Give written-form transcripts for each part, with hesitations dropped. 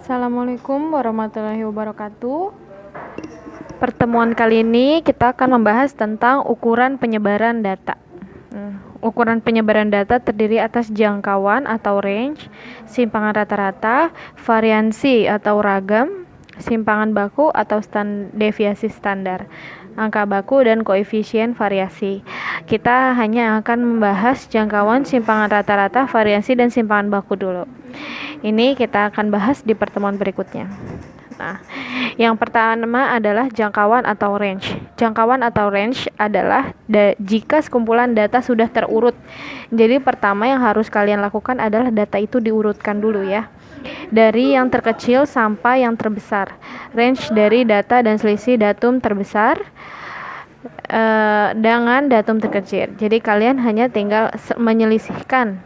Assalamualaikum warahmatullahi wabarakatuh. Pertemuan kali ini kita akan membahas tentang ukuran penyebaran data. Ukuran penyebaran data terdiri atas jangkauan atau range, simpangan rata-rata, variansi atau ragam, simpangan baku atau deviasi standar, angka baku dan koefisien variasi. Kita hanya akan membahas jangkauan, simpangan rata-rata, variansi dan simpangan baku dulu. Ini kita akan bahas di pertemuan berikutnya. Nah, yang pertama adalah jangkauan atau range. Jangkauan atau range adalah jika sekumpulan data sudah terurut. Jadi pertama yang harus kalian lakukan adalah data itu diurutkan dulu ya. Dari yang terkecil sampai yang terbesar. Range dari data dan selisih datum terbesar dengan datum terkecil. Jadi kalian hanya tinggal menyelisihkan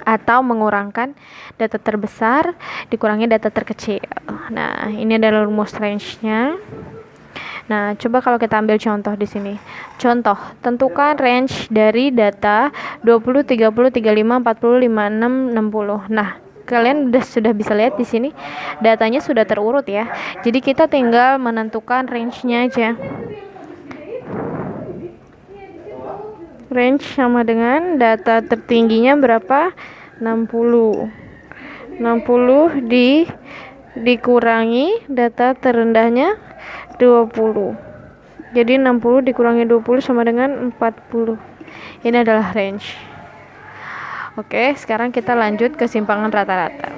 atau mengurangkan data terbesar dikurangi data terkecil. Nah, ini adalah rumus range-nya. Nah, coba kalau kita ambil contoh di sini. Contoh, tentukan range dari data 20, 30, 35, 40, 56, 60. Nah, kalian sudah bisa lihat di sini datanya sudah terurut ya. Jadi kita tinggal menentukan range-nya aja. Range sama dengan data tertingginya berapa? 60 dikurangi data terendahnya 20. Jadi 60 dikurangi 20 sama dengan 40. Ini adalah range. Oke, sekarang kita lanjut ke simpangan rata-rata.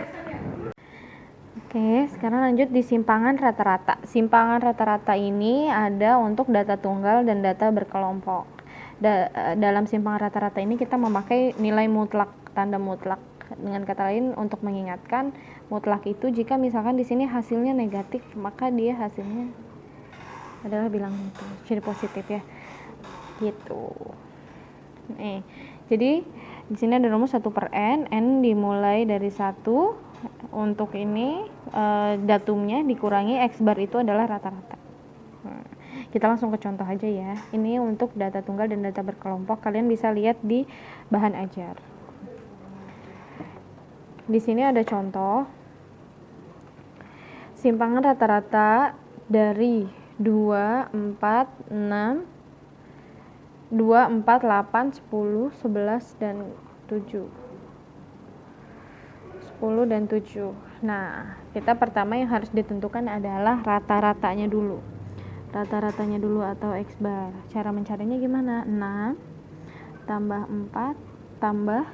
Oke, sekarang lanjut di simpangan rata-rata. Simpangan rata-rata ini ada untuk data tunggal dan data berkelompok. Dalam simpangan rata-rata ini kita memakai nilai mutlak, tanda mutlak. Dengan kata lain, untuk mengingatkan mutlak itu jika misalkan di sini hasilnya negatif, maka dia hasilnya adalah bilang itu jadi positif ya. Gitu. Jadi di sini ada rumus 1/n, n dimulai dari 1. Untuk ini datumnya dikurangi x bar itu adalah rata-rata. Kita langsung ke contoh aja ya. Ini untuk data tunggal dan data berkelompok. Kalian bisa lihat di bahan ajar. Di sini ada contoh. Simpangan rata-rata dari 2, 4, 6, 2, 4, 8, 10, 11, dan 7. 10 dan 7. Nah, kita pertama yang harus ditentukan adalah rata-ratanya dulu. Rata-ratanya dulu atau x bar. Cara mencarinya gimana? 6 tambah 4 tambah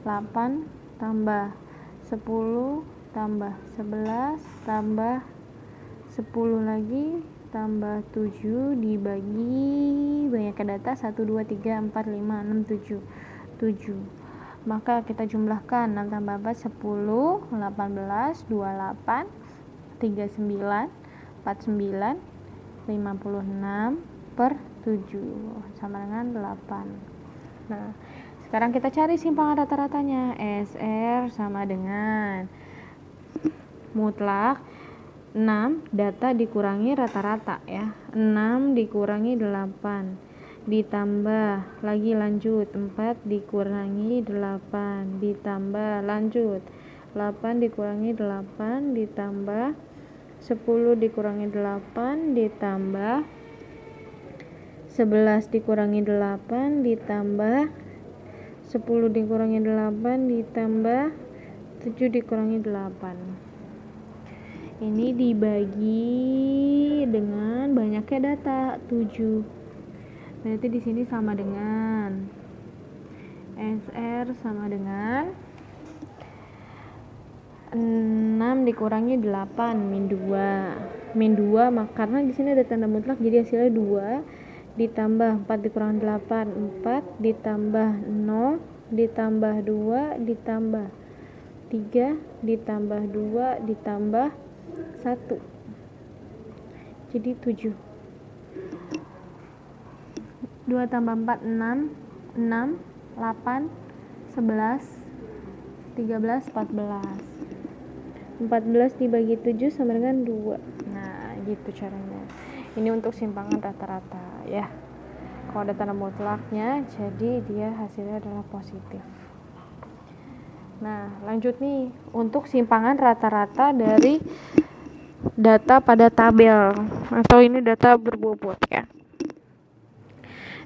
8 tambah 10 tambah 11 tambah 10 lagi tambah 7 dibagi banyaknya data 1, 2, 3, 4, 5, 6, 7. 7. Maka kita jumlahkan 6 tambah 4 10, 18, 28, 39, 49, 56/7 sama dengan 8. Nah, sekarang kita cari simpangan rata-ratanya. SR sama dengan mutlak 6 data dikurangi rata-rata ya. 6 dikurangi 8 ditambah lagi lanjut 4 dikurangi 8 ditambah lanjut 8 dikurangi 8 ditambah 10 dikurangi 8 ditambah 11 dikurangi 8 ditambah 10 dikurangi 8 ditambah 7 dikurangi 8. Ini dibagi dengan banyaknya data 7. Berarti di sini sama dengan SR sama dengan 6 dikurangi 8 min 2. Min 2 karena di sini ada tanda mutlak jadi hasilnya 2 ditambah 4 dikurangi 8 4 ditambah 0 ditambah 2 ditambah 3 ditambah 2 ditambah 1 jadi 7. 2 tambah 4 6 6 8 11 13 14 14 dibagi 7 sama dengan 2. Nah, gitu caranya. Ini untuk simpangan rata-rata ya. Kalau ada tanda mutlaknya, jadi dia hasilnya adalah positif. Nah, lanjut nih untuk simpangan rata-rata dari data pada tabel, atau ini data berbobot ya.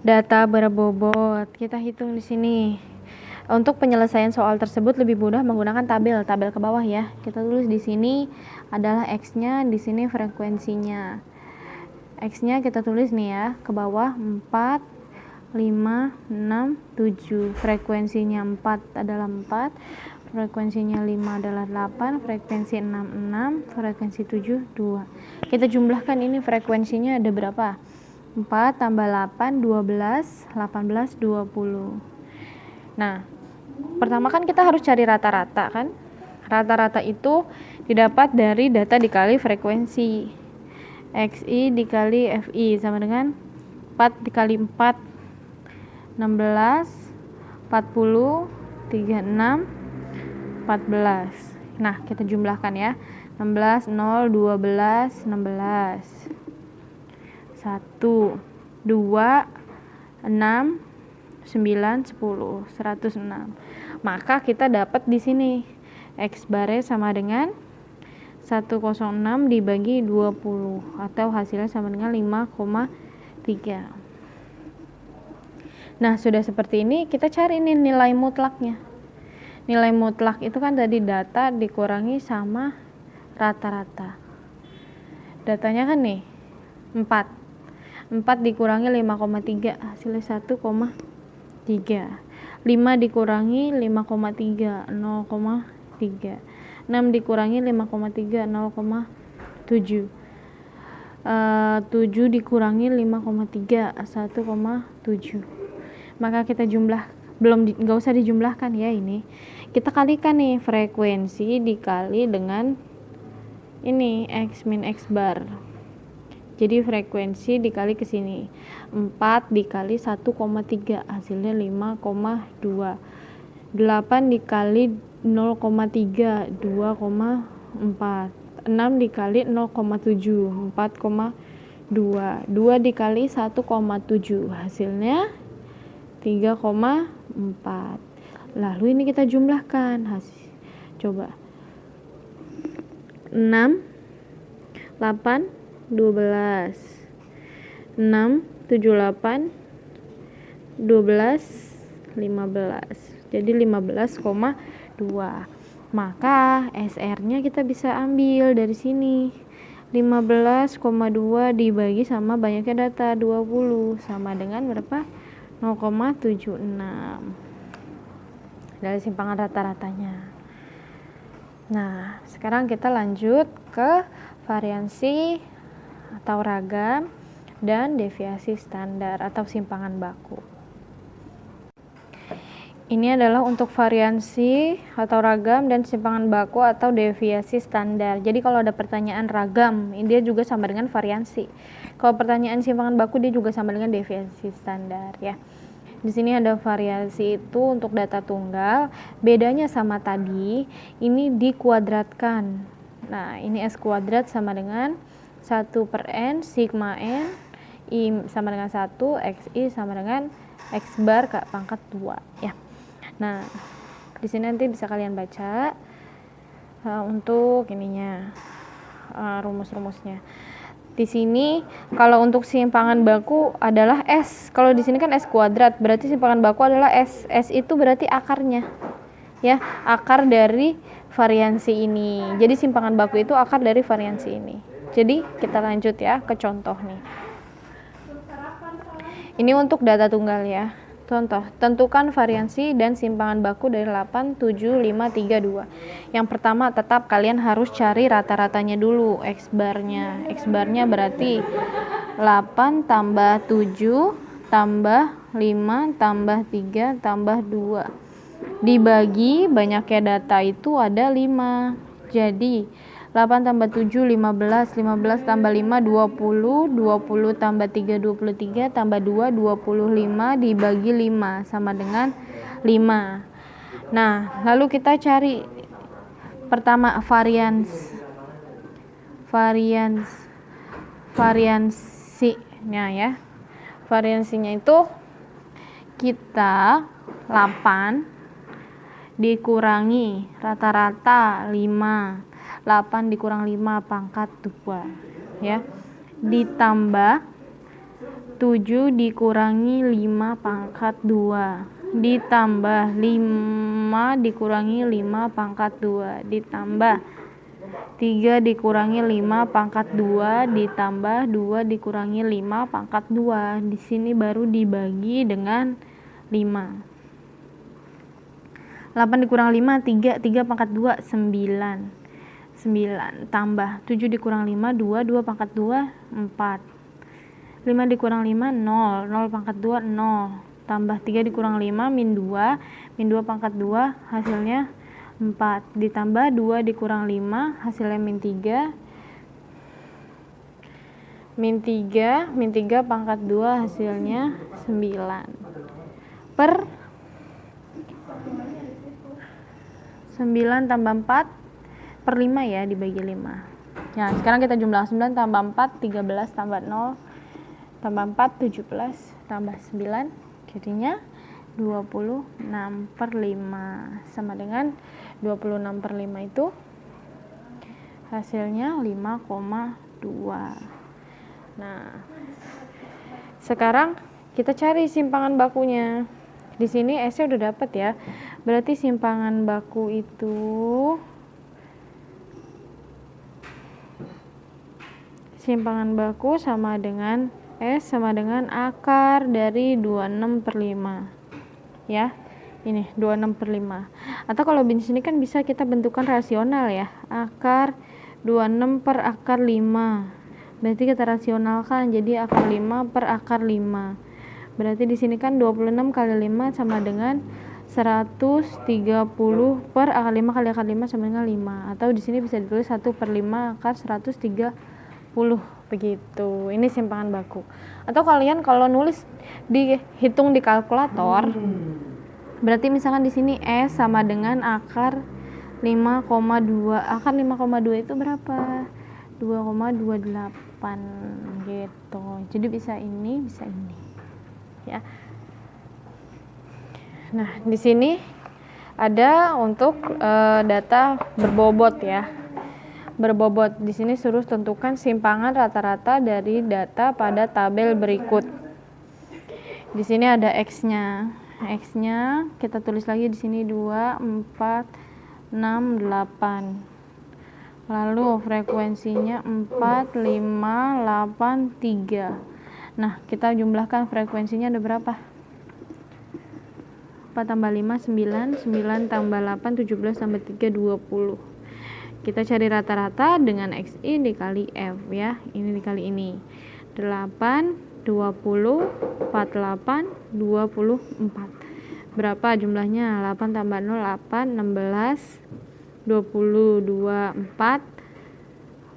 Data berbobot kita hitung di sini. Untuk penyelesaian soal tersebut lebih mudah menggunakan tabel ke bawah ya. Kita tulis di sini adalah X-nya, di sini frekuensinya. X-nya kita tulis nih ya, ke bawah 4, 5, 6, 7. Frekuensinya 4 adalah 4, frekuensinya 5 adalah 8, frekuensi 6, 6, frekuensi 7, 2. Kita jumlahkan ini frekuensinya ada berapa? 4 tambah 8, 12, 18, 20. Nah, pertama kan kita harus cari rata-rata kan. Rata-rata itu didapat dari data dikali frekuensi. XI dikali FI sama dengan 4 dikali 4, 16, 40, 36, 14. Nah, kita jumlahkan ya. 16, 0, 12, 16. 1, 2, 6, 9, 10, 106. Maka kita dapat di sini X barnya sama dengan 106 dibagi 20 atau hasilnya sama dengan 5,3. Nah, sudah seperti ini kita cari nih nilai mutlaknya. Nilai mutlak itu kan tadi data dikurangi sama rata-rata. Datanya kan nih 4. 4 dikurangi 5,3 hasilnya 1,3. 5 dikurangi 5,3 0,3. 6 dikurangi 5,3 0,7. 7 dikurangi 5,3 1,7. Maka kita jumlah, nggak usah dijumlahkan ya, ini kita kalikan nih frekuensi dikali dengan ini X min X bar. Jadi frekuensi dikali ke sini 4 dikali 1,3 hasilnya 5,2. 8 dikali 0,3 2,4. 6 dikali 0,7 4,2. 2 dikali 1,7 hasilnya 3,4. Lalu ini kita jumlahkan coba 6, 8, 12, 6, 7, 8, 12, 15. Jadi 15,2. Maka SR-nya kita bisa ambil dari sini. 15,2 dibagi sama banyaknya data 20 sama dengan berapa? 0,76. Dari simpangan rata-ratanya. Nah, sekarang kita lanjut ke variansi atau ragam dan deviasi standar atau simpangan baku. Ini adalah untuk variansi atau ragam dan simpangan baku atau deviasi standar. Jadi kalau ada pertanyaan ragam, dia juga sama dengan variansi. Kalau pertanyaan simpangan baku, dia juga sama dengan deviasi standar ya. Di sini ada variasi itu untuk data tunggal. Bedanya sama tadi, ini dikuadratkan. Nah, ini S kuadrat sama dengan 1 per N, sigma N, I sama dengan 1, XI sama dengan X bar ke pangkat 2 ya. Nah, di sini nanti bisa kalian baca untuk ininya rumus-rumusnya. Di sini kalau untuk simpangan baku adalah S. Kalau di sini kan S kuadrat, berarti simpangan baku adalah S. S itu berarti akarnya. Ya, akar dari variansi ini. Jadi simpangan baku itu akar dari variansi ini. Jadi kita lanjut ya ke contoh nih. Ini untuk data tunggal ya. Contoh, tentukan variansi dan simpangan baku dari 8, 7, 5, 3, 2. Yang pertama tetap kalian harus cari rata-ratanya dulu, X barnya. X barnya berarti 8 tambah 7 tambah 5 tambah 3 tambah 2. Dibagi banyaknya data itu ada 5. Jadi 8 tambah 7, 15, 15 tambah 5, 20, 20 tambah 3, 23, tambah 2, 25, dibagi 5, sama dengan 5. Nah, lalu kita cari pertama variansinya ya. Variansinya itu kita 8 dikurangi rata-rata 5, 8 dikurang 5 pangkat 2 ya, ditambah 7 dikurangi 5 pangkat 2, ditambah 5 dikurangi 5 pangkat 2, ditambah 3 dikurangi 5 pangkat 2, ditambah 2 dikurangi 5 pangkat 2. Di sini baru dibagi dengan 5. 8 dikurang 5, 3 pangkat 2, 9. 9 tambah 7 dikurang 5, 2 pangkat 2, 4. 5 dikurang 5, 0. 0 pangkat 2, 0. Tambah 3 dikurang 5, min 2. Min 2 pangkat 2, hasilnya 4. Ditambah 2 dikurang 5, hasilnya min 3. Min 3 pangkat 2, hasilnya 9. Per 9 tambah 4 per 5 ya, dibagi 5. Nah, sekarang kita jumlah 9 tambah 4, 13 tambah 0 tambah 4, 17 tambah 9, jadinya 26 per 5 sama dengan 26 per 5 itu hasilnya 5,2. Nah, sekarang kita cari simpangan bakunya. Di sini S-nya udah dapet ya. Berarti simpangan baku itu sama dengan S sama dengan akar dari 26 per 5 ya, ini 26 per 5. Atau kalau di sini kan bisa kita bentukan rasional ya, akar 26 per akar 5, berarti kita rasionalkan jadi akar 5 per akar 5. Berarti di sini kan 26 kali 5 sama dengan 130 per akar 5 kali akar 5 sama dengan 5. Atau di sini bisa ditulis 1 per 5 akar 130 begitu. Ini simpangan baku. Atau kalian kalau nulis dihitung di kalkulator, berarti misalkan di sini S sama dengan akar 5,2. Akar 5,2 itu berapa? 2,28 gitu. Jadi bisa ini, bisa ini. Ya. Nah, di sini ada untuk data berbobot ya. Berbobot. Di sini suruh tentukan simpangan rata-rata dari data pada tabel berikut. Di sini ada X-nya. X-nya kita tulis lagi di sini 2, 4, 6, 8. Lalu frekuensinya 4, 5, 8, 3. Nah, kita jumlahkan frekuensinya ada berapa? 4 tambah 5, 9. 9 tambah 8, 17 tambah 3, 20. Kita cari rata-rata dengan XI dikali F ya. Ini dikali ini. 8, 20, 48, 24. Berapa jumlahnya? 8 tambah 0, 8, 16, 20, 24,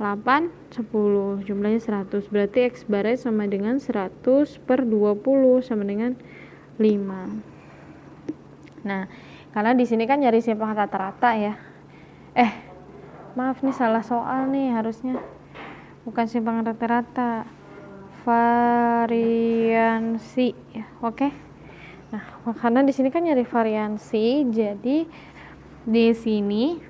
8, 10. Jumlahnya 100. Berarti X barai sama dengan 100 per 20 sama dengan 5. Nah, karena di sini kan nyari simpangan rata-rata ya. Maaf nih, salah soal nih, harusnya bukan simpangan rata-rata, variansi. Oke. Nah, karena di sini kan nyari variansi, jadi di sini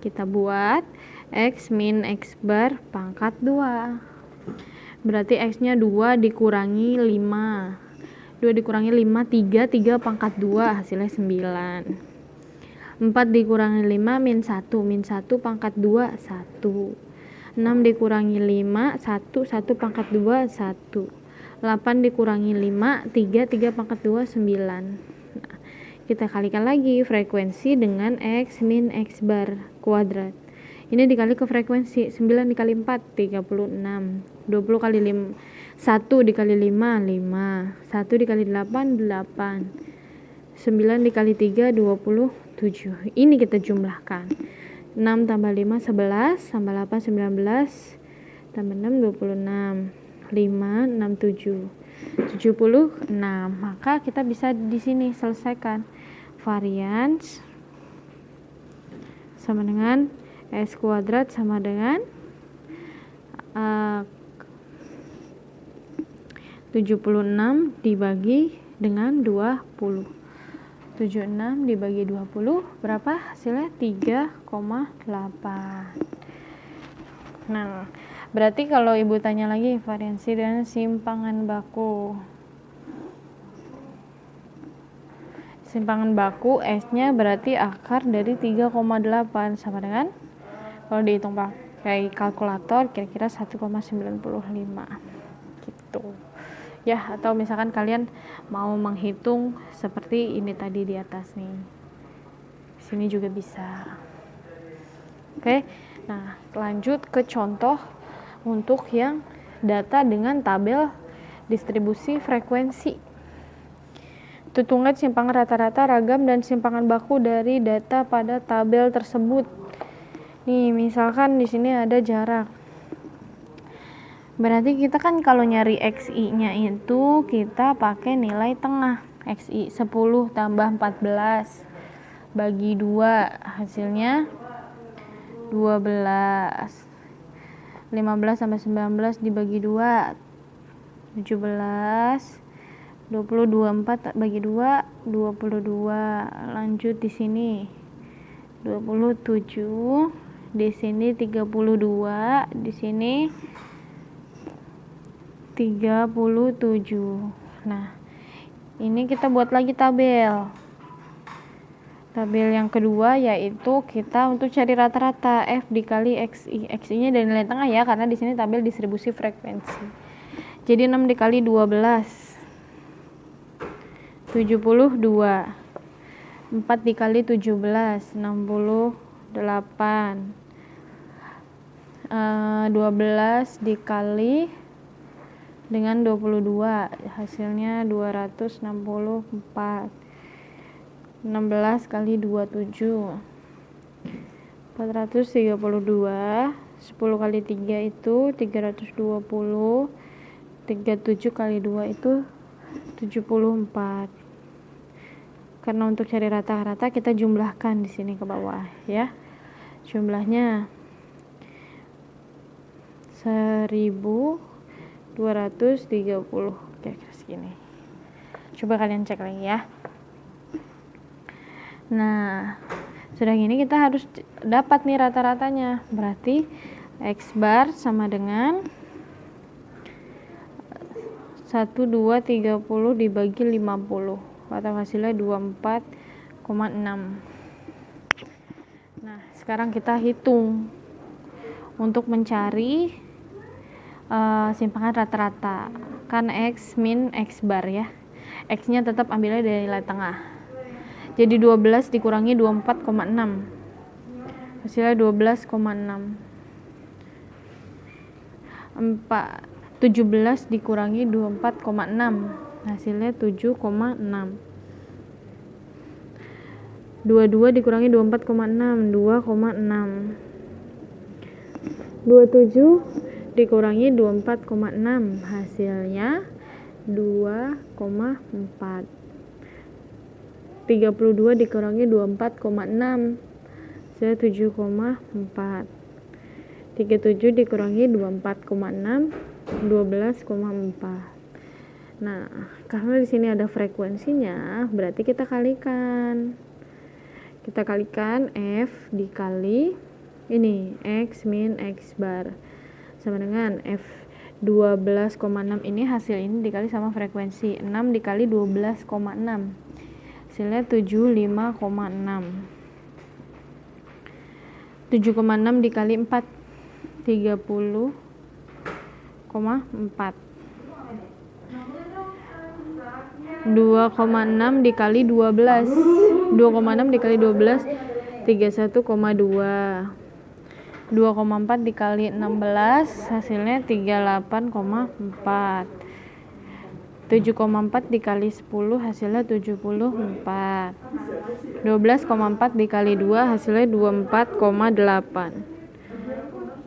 kita buat X min X bar pangkat 2. Berarti X-nya 2 dikurangi 5. 2 dikurangi 5, 3 pangkat 2, hasilnya 9. 4 dikurangi 5, min 1. Min 1 pangkat 2, 1. 6 dikurangi 5, 1 pangkat 2, 1. 8 dikurangi 5, 3 pangkat 2, 9. Nah, kita kalikan lagi frekuensi dengan X min X bar kuadrat. Ini dikali ke frekuensi, 9 dikali 4, 36. 20 kali 5, 1 dikali 5, 5. 1 dikali 8, 8. 9 dikali 3, 27. Ini kita jumlahkan. 6 tambah 5, 11. Tambah 8, 19. Tambah 6, 26. 5, 6, 7. 76. Maka kita bisa di sini selesaikan. Varians sama dengan S kuadrat sama dengan 76 dibagi dengan 20. 76 dibagi 20 berapa hasilnya? 3,8. Nah, berarti kalau ibu tanya lagi variansi dan simpangan baku. Simpangan baku S-nya berarti akar dari 3,8 sama dengan kalau dihitung pakai kalkulator kira-kira 1,95 gitu. Ya, atau misalkan kalian mau menghitung seperti ini tadi di atas nih. Sini juga bisa. Oke. Nah, lanjut ke contoh untuk yang data dengan tabel distribusi frekuensi. Hitungan simpangan rata-rata, ragam, dan simpangan baku dari data pada tabel tersebut. Nih, misalkan di sini ada jarak. Berarti kita kan kalau nyari XI-nya itu kita pakai nilai tengah. XI 10 tambah 14 bagi 2 hasilnya 12. 15 sampai 19 dibagi 2 17. 20 24 bagi 2 22. Lanjut di sini 27, di sini 32, di sini 37. Nah, ini kita buat lagi tabel. Tabel yang kedua yaitu kita untuk cari rata-rata F dikali XI. XI-nya dari nilai tengah ya, karena di sini tabel distribusi frekuensi. Jadi 6 dikali 12 72. 4 dikali 17 68. 12 dikali dengan 22 hasilnya 264. 16 kali 27 432. 10 kali 3 itu 320. 37 kali 2 itu 74. Karena untuk cari rata-rata kita jumlahkan di sini ke bawah ya. Jumlahnya 1230 kira-kira segini. Coba kalian cek lagi ya. Nah, sudah gini kita harus dapat nih rata-ratanya. Berarti X bar sama dengan 1230 dibagi 50 atau hasilnya 24,6. Nah, sekarang kita hitung untuk mencari simpangan rata-rata. Kan X min X bar ya. X-nya tetap ambilnya dari nilai tengah. Jadi 12 dikurangi 24,6. Hasilnya 12,6. 17 dikurangi 24,6 hasilnya 7,6. 22 dikurangi 24,6 2,6. 27 dikurangi 24,6 hasilnya 2,4. 32 dikurangi 24,6 hasilnya 7,4. 37 dikurangi 24,6 12,4. Nah, karena di sini ada frekuensinya, berarti kita kalikan. Kita kalikan F dikali ini X min X bar sama dengan F 12,6 ini hasil ini dikali sama frekuensi 6 dikali 12,6 hasilnya 75,6. 7,6 dikali 4 30,4. 2,6 dikali 12 2,6 dikali 12 31,2. 2,4 dikali 16 hasilnya 38,4. 7,4 dikali 10 hasilnya 74. 12,4 dikali 2 hasilnya 24,8.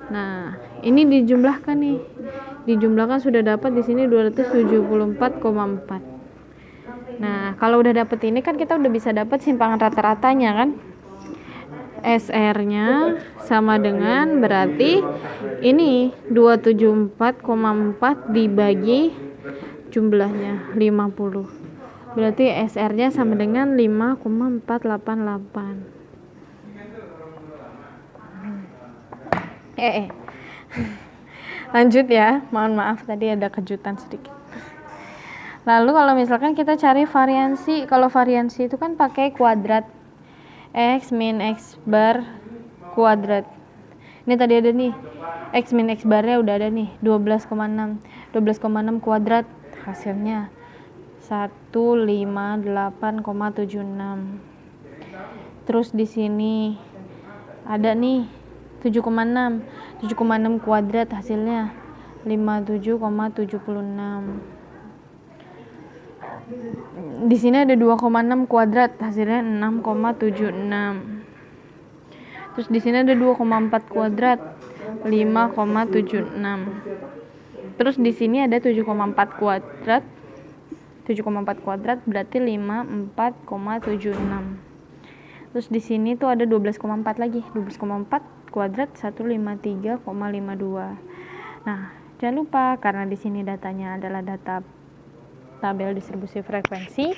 Nah, ini dijumlahkan nih. Dijumlahkan sudah dapat di sini 274,4. Nah, kalau udah dapet ini kan kita udah bisa dapat simpangan rata-ratanya kan. SR-nya sama dengan berarti ini 274,4 dibagi jumlahnya 50. Berarti SR-nya sama dengan 5,488. Lanjut ya, mohon maaf tadi ada kejutan sedikit. Lalu kalau misalkan kita cari variansi, kalau variansi itu kan pakai kuadrat, X min X bar kuadrat. Ini tadi ada nih, X min X barnya udah ada nih, 12,6. 12,6 kuadrat hasilnya 158,76. Terus di sini ada nih 7,6. 7,6 kuadrat hasilnya 57,76. Di sini ada 2,6 kuadrat hasilnya 6,76. Terus di sini ada 2,4 kuadrat 5,76. Terus di sini ada 7,4 kuadrat. 7,4 kuadrat berarti 54,76. Terus di sini tuh ada 12,4 lagi. 12,4 kuadrat 153,52. Nah, jangan lupa karena di sini datanya adalah data tabel distribusi frekuensi,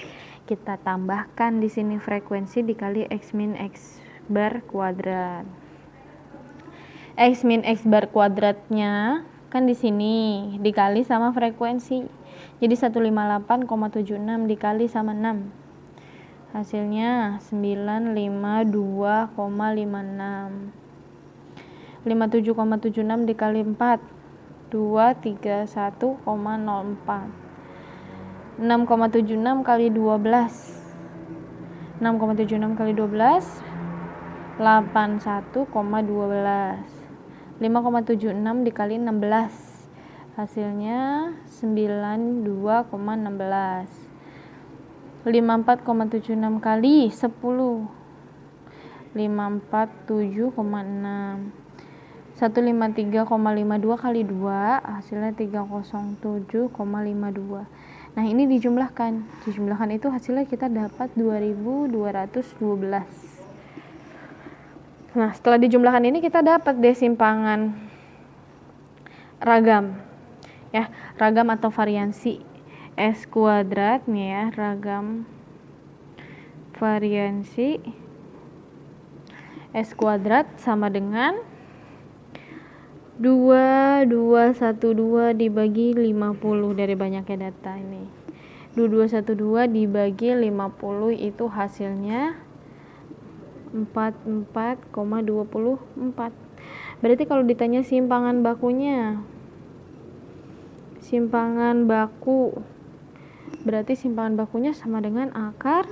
kita tambahkan di sini frekuensi dikali X min X bar kuadrat. X min X bar kuadratnya kan di sini dikali sama frekuensi. Jadi 158,76 dikali sama 6. Hasilnya 952,56. 57,76 dikali 4 231,04. 6,76 kali 12. 6,76 kali 12 81,12. 5,76 dikali 16 hasilnya 92,16. 54,76 kali 10 547,6. 153,52 kali 2 hasilnya 307,52. Nah, ini dijumlahkan itu hasilnya kita dapat 2212. Nah, setelah dijumlahkan ini kita dapat deh simpangan ragam ya, ragam atau variansi S kuadrat nih ya, ragam variansi S kuadrat sama dengan 2212 dibagi 50 dari banyaknya data ini. 2212 dibagi 50 itu hasilnya 44,24. Berarti kalau ditanya simpangan bakunya, simpangan baku, berarti simpangan bakunya sama dengan akar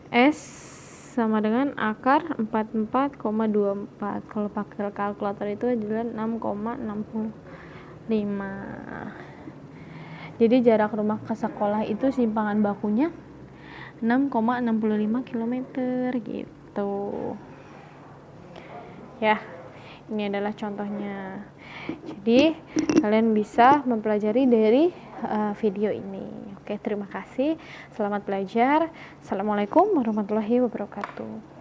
S sama dengan akar 44,24. Kalau pakai kalkulator itu adalah 6,65. Jadi jarak rumah ke sekolah itu simpangan bakunya 6,65 km gitu. Ya, ini adalah contohnya. Jadi kalian bisa mempelajari dari video ini. Oke, terima kasih. Selamat belajar. Assalamualaikum warahmatullahi wabarakatuh.